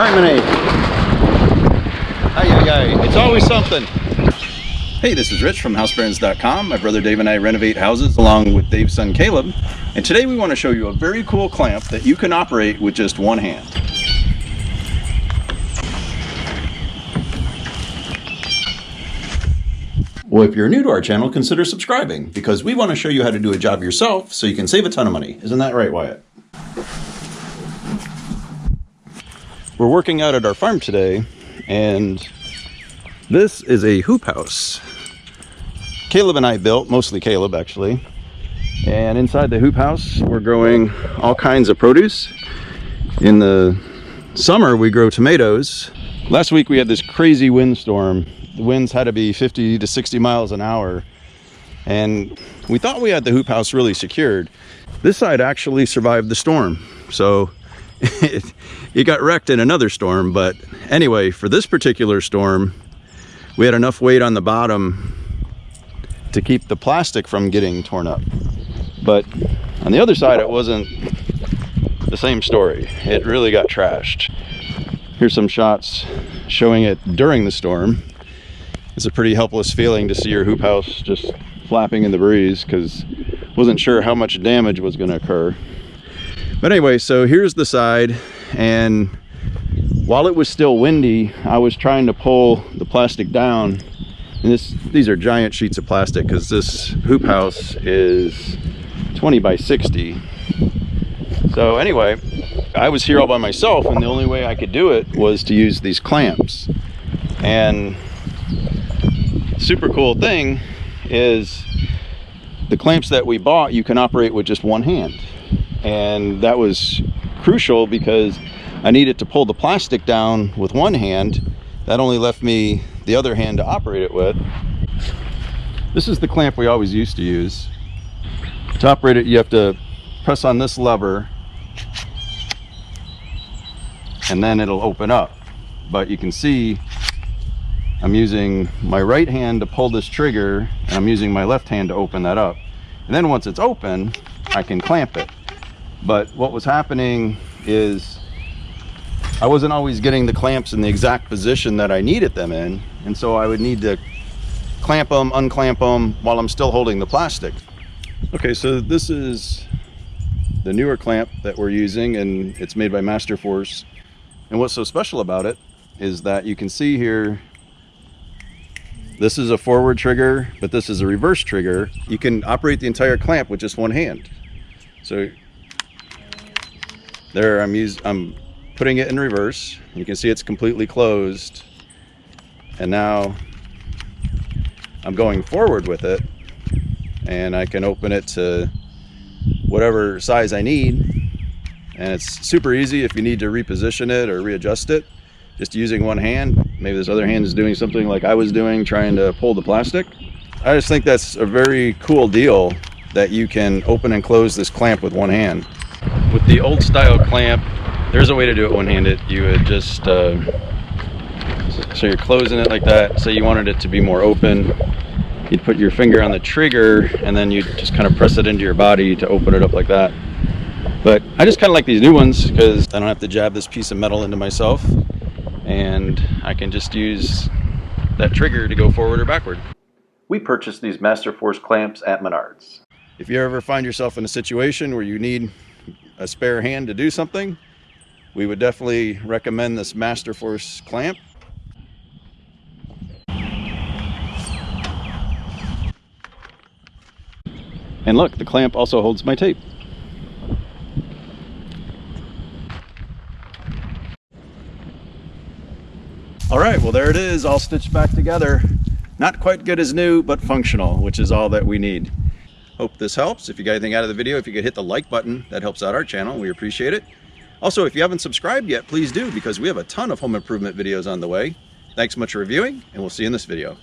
Criminy. Ay. It's always something. Hey, this is Rich from HouseBrands.com. My brother Dave and I renovate houses along with Dave's son Caleb. And today we want to show you a very cool clamp that you can operate with just one hand. Well, if you're new to our channel, consider subscribing because we want to show you how to do a job yourself so you can save a ton of money. Isn't that right, Wyatt? We're working out at our farm today, and this is a hoop house. Caleb and I built, mostly Caleb actually, and inside the hoop house we're growing all kinds of produce. In the summer we grow tomatoes. Last week we had this crazy windstorm. The winds had to be 50 to 60 miles an hour, and we thought we had the hoop house really secured. This side actually survived the storm, so it got wrecked in another storm. But anyway, for this particular storm we had enough weight on the bottom to keep the plastic from getting torn up. But on the other side it wasn't the same story. It really got trashed. Here's some shots showing it during the storm. It's a pretty helpless feeling to see your hoop house just flapping in the breeze because wasn't sure how much damage was going to occur. But anyway, so here's the side, and while it was still windy, I was trying to pull the plastic down. And these are giant sheets of plastic because this hoop house is 20 by 60. So anyway, I was here all by myself, and the only way I could do it was to use these clamps. And super cool thing is the clamps that we bought you can operate with just one hand, and that was crucial because I needed to pull the plastic down with one hand. That only left me the other hand to operate it with. This is the clamp we always used to use. To operate it you have to press on this lever and then it'll open up, but you can see I'm using my right hand to pull this trigger, and I'm using my left hand to open that up. And then once it's open, I can clamp it. But what was happening is I wasn't always getting the clamps in the exact position that I needed them in. And so I would need to clamp them, unclamp them while I'm still holding the plastic. Okay, so this is the newer clamp that we're using, and it's made by Masterforce. And what's so special about it is that you can see here, this is a forward trigger, but this is a reverse trigger. You can operate the entire clamp with just one hand. So there I'm putting it in reverse. You can see it's completely closed. And now I'm going forward with it, and I can open it to whatever size I need. And it's super easy if you need to reposition it or readjust it. Just using one hand. Maybe this other hand is doing something like I was doing, trying to pull the plastic. I just think that's a very cool deal that you can open and close this clamp with one hand. With the old style clamp, there's a way to do it one-handed. You would just, so you're closing it like that. Say you wanted it to be more open, you'd put your finger on the trigger and then you'd just kind of press it into your body to open it up like that. But I just kind of like these new ones because I don't have to jab this piece of metal into myself, and I can just use that trigger to go forward or backward. We purchased these Masterforce clamps at Menards. If you ever find yourself in a situation where you need a spare hand to do something, we would definitely recommend this Masterforce clamp. And look, the clamp also holds my tape. All right, well there it is, all stitched back together. Not quite good as new, but functional, which is all that we need. Hope this helps. If you got anything out of the video, if you could hit the like button, that helps out our channel. We appreciate it. Also, if you haven't subscribed yet, please do, because we have a ton of home improvement videos on the way. Thanks so much for reviewing, and we'll see you in this video.